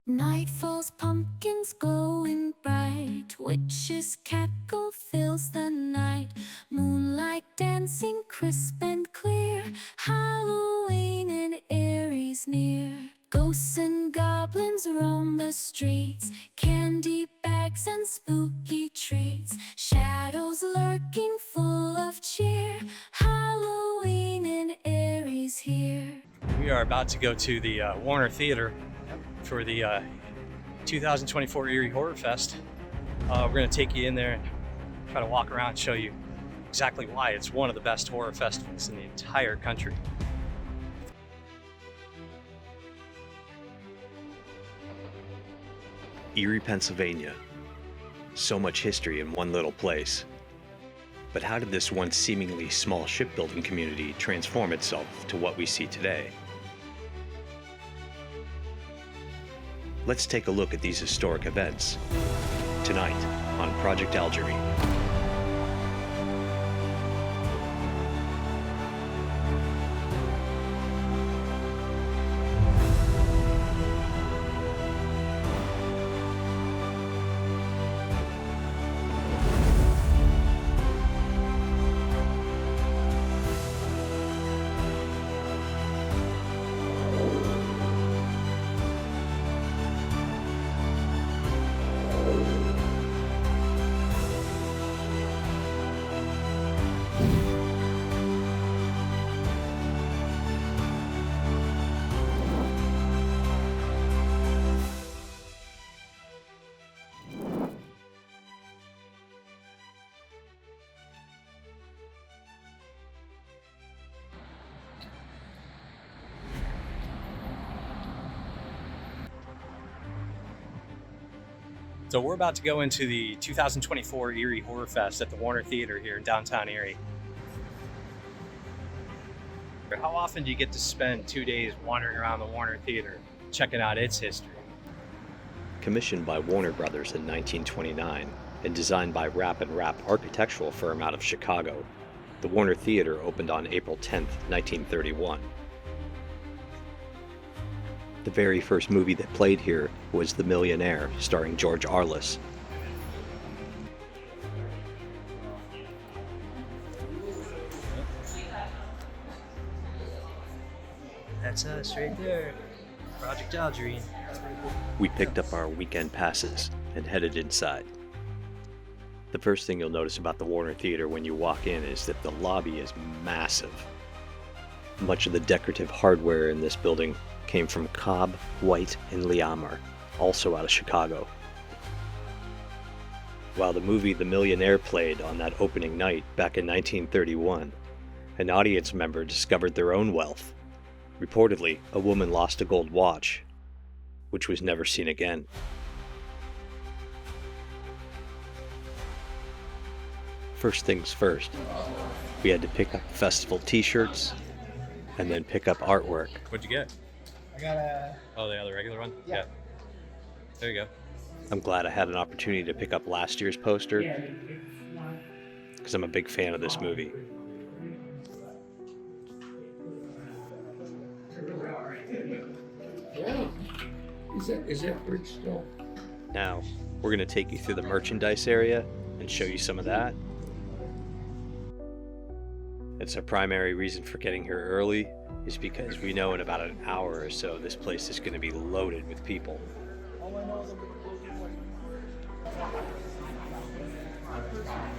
Night falls, pumpkins glowing bright, witches' cackle fills the night, moonlight dancing crisp and clear, Halloween in Erie's near. Ghosts and goblins roam the streets, candy bags and spooky treats, shadows lurking full of cheer, Halloween in Erie's here. We are about to go to the Warner Theater for the 2024 Erie Horror Fest. We're going to take you in there and try to walk around and show you exactly why it's one of the best horror festivals in the entire country. Erie, Pennsylvania. So much history in one little place. But how did this once seemingly small shipbuilding community transform itself to what we see today? Let's take a look at these historic events tonight on Project Algerine. So we're about to go into the 2024 Erie Horror Fest at the Warner Theater here in downtown Erie. How often do you get to spend 2 days wandering around the Warner Theater, checking out its history? Commissioned by Warner Brothers in 1929 and designed by Rap and Rap architectural firm out of Chicago, the Warner Theater opened on April 10, 1931. The very first movie that played here was The Millionaire, starring George Arliss. That's us right there, Project Algerine. We picked up our weekend passes and headed inside. The first thing you'll notice about the Warner Theater when you walk in is that the lobby is massive. Much of the decorative hardware in this building came from Cobb, White, and Liamar, also out of Chicago. While the movie The Millionaire played on that opening night back in 1931, an audience member discovered their own wealth. Reportedly, a woman lost a gold watch, which was never seen again. First things first, we had to pick up festival t-shirts and then pick up artwork. What'd you get? I got a... Oh, the other regular one? Yeah. There you go. I'm glad I had an opportunity to pick up last year's poster because I'm a big fan of this movie. Yeah. Is that bridge still? Now, we're going to take you through the merchandise area and show you some of that. It's a primary reason for getting here early is because we know in about an hour or so this place is going to be loaded with people.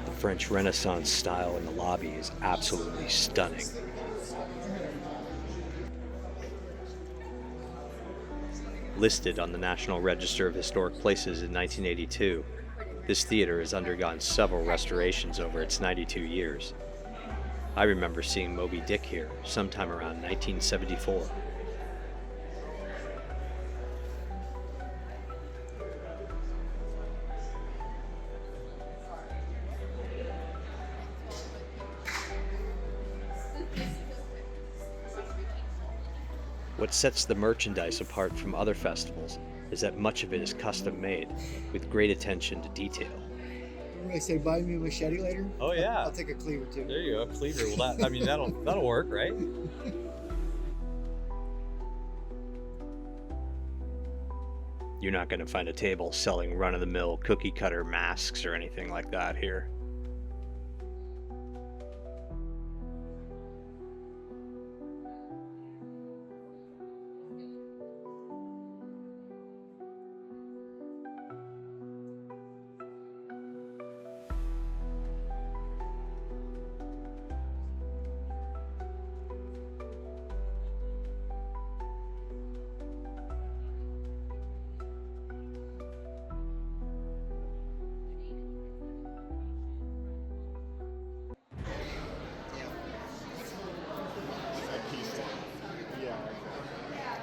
The French Renaissance style in the lobby is absolutely stunning. Listed on the National Register of Historic Places in 1982, this theater has undergone several restorations over its 92 years. I remember seeing Moby Dick here sometime around 1974. What sets the merchandise apart from other festivals is that much of it is custom made, with great attention to detail. I say, buy me a machete later. Oh yeah. I'll take a cleaver too. There you go, cleaver. Well, that'll work, right? You're not going to find a table selling run-of-the-mill cookie-cutter masks or anything like that here.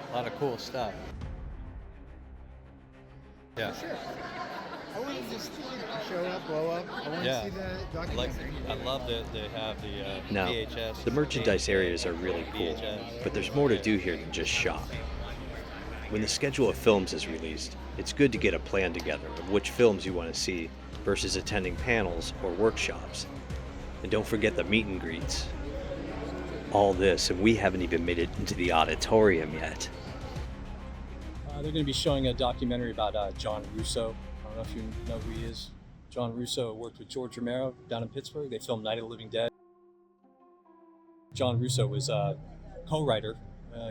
A lot of cool stuff. Yeah. Sure. I want to just show up, blow up. I want Yeah. to see the documentary. I love that they have the Now, VHS. the merchandise areas are really cool, VHS. but there's more to do here than just shop. When the schedule of films is released, it's good to get a plan together of which films you want to see versus attending panels or workshops. And don't forget the meet and greets. All this, and we haven't even made it into the auditorium yet. They're going to be showing a documentary about John Russo. I don't know if you know who he is. John Russo worked with George Romero down in Pittsburgh. They filmed Night of the Living Dead. John Russo was a co-writer.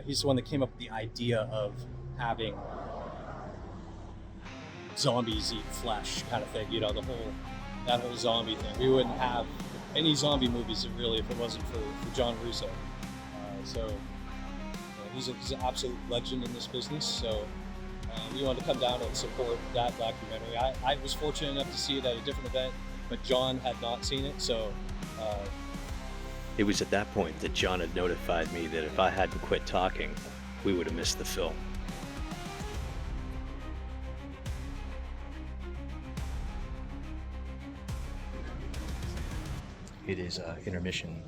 He's the one that came up with the idea of having zombies eat flesh kind of thing. You know, that whole zombie thing. We wouldn't have any zombie movies really if it wasn't for John Russo. He's an absolute legend in this business. So we wanted to come down and support that documentary. I was fortunate enough to see it at a different event, but John had not seen it. So It was at that point that John had notified me that if I hadn't quit talking, we would have missed the film. It is intermission,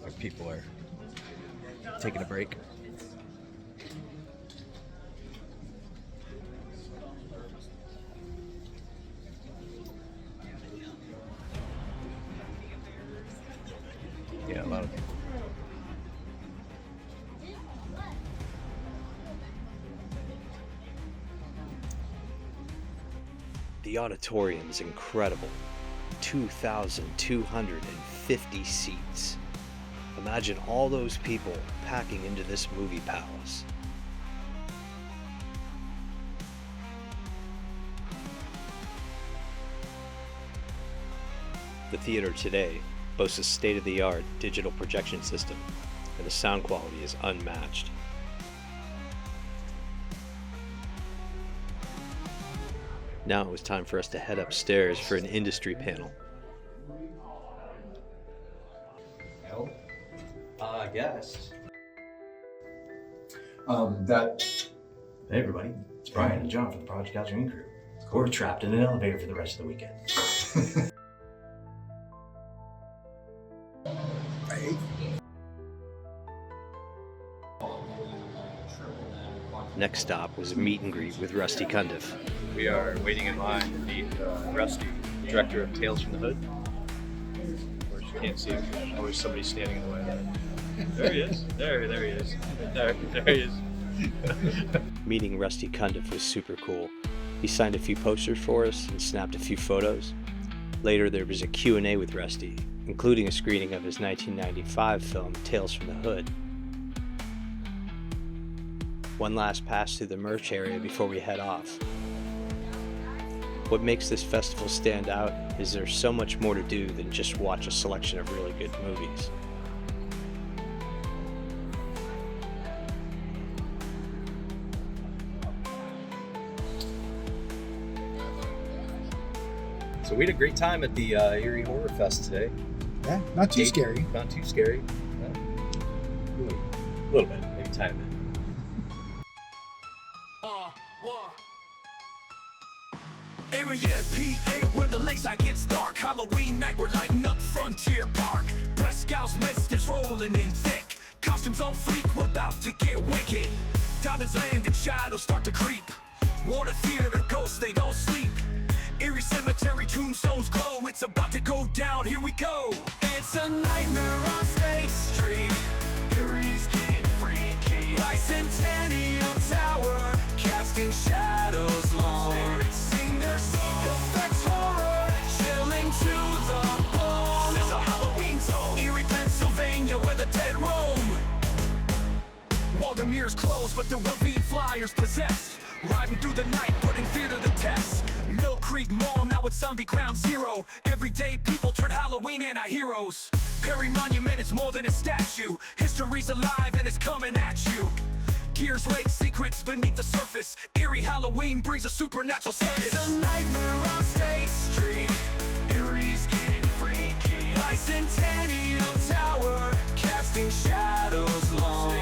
where people are taking a break. Yeah, a lot of people. The auditorium is incredible. 2,250 seats. Imagine all those people packing into this movie palace. The theater today boasts a state-of-the-art digital projection system, and the sound quality is unmatched. Now it was time for us to head upstairs for an industry panel. I guess. Hey everybody, it's Brian and John from the Project Algerine crew. We're trapped in an elevator for the rest of the weekend. Next stop was a meet and greet with Rusty Cundiff. we are waiting in line to meet Rusty, director of Tales from the Hood. Of course, you can't see him. There's always somebody standing in the way. There he is. There he is. There he is. Meeting Rusty Cundiff was super cool. He signed a few posters for us and snapped a few photos. Later there was a Q&A with Rusty, including a screening of his 1995 film Tales from the Hood. One last pass through the merch area before we head off. What makes this festival stand out is there's so much more to do than just watch a selection of really good movies. So we had a great time at the Erie Horror Fest today. Yeah, not too scary. Not too scary. A little bit, maybe a tiny bit. Erie, PA, where the lakeside gets dark. Halloween night, we're lighting up Frontier Park. Press scouts, mist is rolling in thick. Costumes on fleek, we're about to get wicked. Diamonds land and shadows start to creep. Water theater ghosts, they don't sleep. Erie cemetery, tombstones glow. It's about to go down, here we go. It's a nightmare on State Street. Erie's getting freaky. Bicentennial Tower, casting shadows long. but there will be flyers possessed. Riding through the night, putting fear to the test. Mill Creek Mall, now it's zombie ground zero. Everyday people turn Halloween anti-heroes. Perry Monument is more than a statue. History's alive and it's coming at you. Gears Lake secrets beneath the surface. Eerie Halloween brings a supernatural circus. It's a nightmare on State Street. Erie's getting freaky. Bicentennial Tower, casting shadows long